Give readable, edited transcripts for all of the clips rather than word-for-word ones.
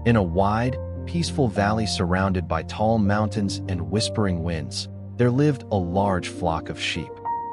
In a wide, peaceful valley surrounded by tall mountains and whispering winds, there lived a large flock of sheep.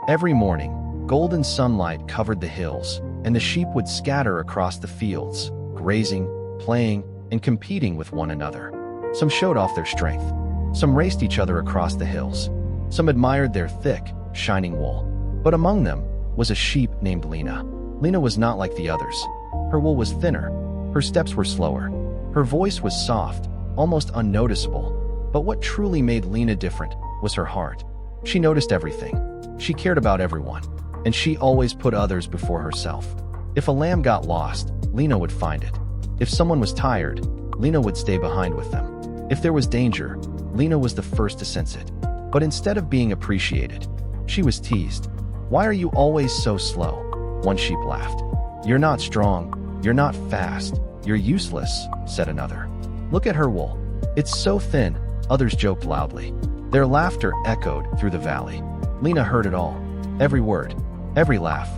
Every morning, golden sunlight covered the hills, and the sheep would scatter across the fields, grazing, playing, and competing with one another. Some showed off their strength. Some raced each other across the hills. Some admired their thick, shining wool. But among them was a sheep named Lena. Lena was not like the others. Her wool was thinner. Her steps were slower. Her voice was soft, almost unnoticeable. But what truly made Lena different was her heart. She noticed everything. She cared about everyone, and she always put others before herself. If a lamb got lost, Lena would find it. If someone was tired, Lena would stay behind with them. If there was danger, Lena was the first to sense it. But instead of being appreciated, she was teased. "Why are you always so slow?" one sheep laughed. "You're not strong. You're not fast. You're useless," said another. "Look at her wool. It's so thin," others joked loudly. Their laughter echoed through the valley. Lena heard it all, every word, every laugh.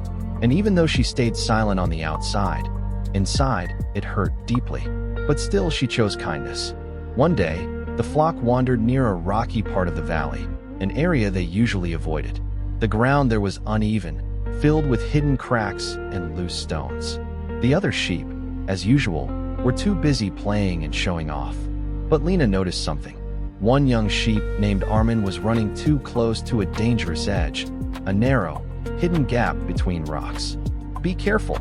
And even though she stayed silent on the outside, inside, it hurt deeply. But still she chose kindness. One day, the flock wandered near a rocky part of the valley, an area they usually avoided. The ground there was uneven, filled with hidden cracks and loose stones. The other sheep, as usual, were too busy playing and showing off. But Lena noticed something. One young sheep named Armin was running too close to a dangerous edge, a narrow, hidden gap between rocks. "Be careful,"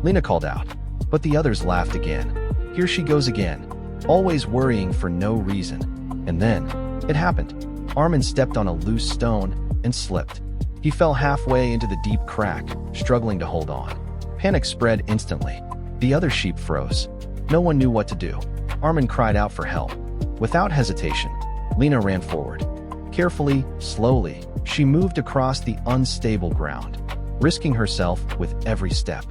Lena called out. But the others laughed again. "Here she goes again, always worrying for no reason." And then, it happened. Armin stepped on a loose stone and slipped. He fell halfway into the deep crack, struggling to hold on. Panic spread instantly. The other sheep froze. No one knew what to do. Armin cried out for help. Without hesitation, Lena ran forward. Carefully, slowly, she moved across the unstable ground, risking herself with every step.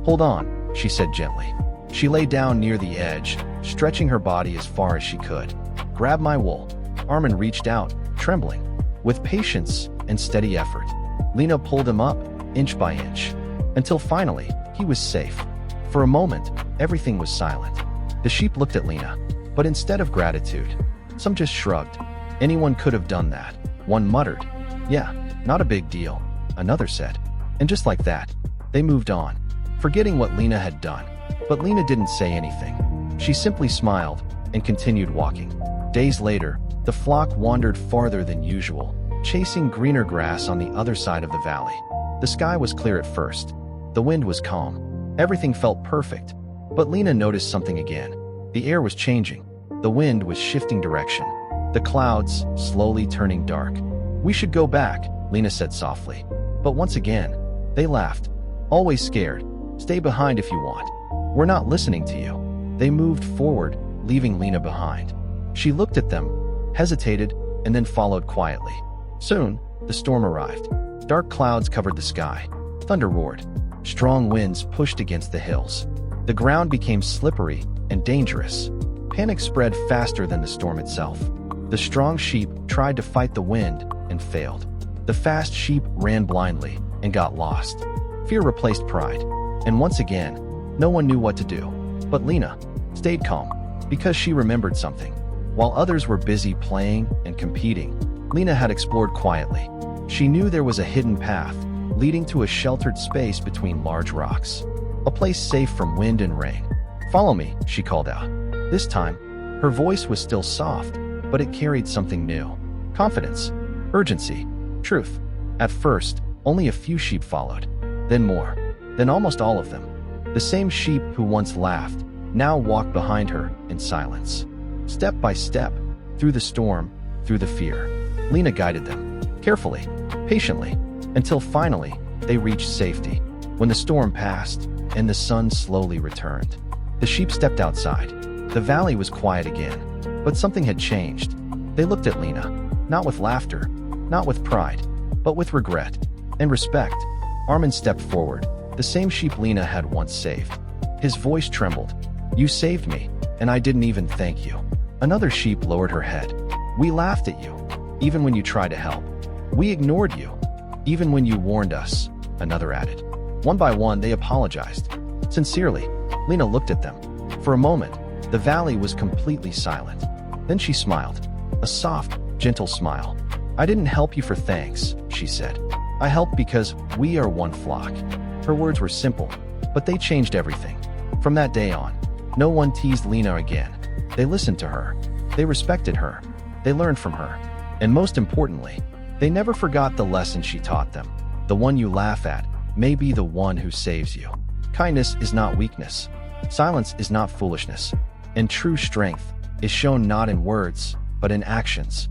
"Hold on," she said gently. She lay down near the edge, stretching her body as far as she could. "Grab my wool." Armin reached out, trembling. With patience and steady effort, Lena pulled him up, inch by inch, until finally, he was safe. For a moment, everything was silent. The sheep looked at Lena, but instead of gratitude, some just shrugged. "Anyone could have done that," one muttered. "Yeah, not a big deal," another said. And just like that, they moved on, forgetting what Lena had done. But Lena didn't say anything. She simply smiled and continued walking. Days later, the flock wandered farther than usual, chasing greener grass on the other side of the valley. The sky was clear at first. The wind was calm. Everything felt perfect. But Lena noticed something again. The air was changing. The wind was shifting direction. The clouds slowly turning dark. "We should go back," Lena said softly. But once again, they laughed. "Always scared. Stay behind if you want. We're not listening to you." They moved forward, leaving Lena behind. She looked at them, hesitated, and then followed quietly. Soon, the storm arrived. Dark clouds covered the sky. Thunder roared. Strong winds pushed against the hills. The ground became slippery and dangerous. Panic spread faster than the storm itself. The strong sheep tried to fight the wind and failed. The fast sheep ran blindly and got lost. Fear replaced pride. And once again, no one knew what to do. But Lena stayed calm because she remembered something. While others were busy playing and competing, Lena had explored quietly. She knew there was a hidden path leading to a sheltered space between large rocks, a place safe from wind and rain. "Follow me," she called out. This time, her voice was still soft, but it carried something new. Confidence, urgency, truth. At first, only a few sheep followed, then more, then almost all of them. The same sheep who once laughed now walked behind her in silence. Step by step, through the storm, through the fear, Lena guided them, carefully, patiently, until finally they reached safety. When the storm passed and the sun slowly returned, the sheep stepped outside. The valley was quiet again, but something had changed. They looked at Lena, not with laughter, not with pride, but with regret and respect. Armin stepped forward, the same sheep Lena had once saved. His voice trembled. "You saved me, and I didn't even thank you." Another sheep lowered her head. "We laughed at you, even when you tried to help. We ignored you, even when you warned us," another added. One by one, they apologized. Sincerely, Lena looked at them. For a moment, The valley was completely silent. Then she smiled. A soft, gentle smile. "I didn't help you for thanks," she said. "I helped because we are one flock." Her words were simple, but they changed everything. From that day on, no one teased Lena again. They listened to her. They respected her. They learned from her. And most importantly, they never forgot the lesson she taught them. The one you laugh at may be the one who saves you. Kindness is not weakness. Silence is not foolishness. And true strength is shown not in words, but in actions.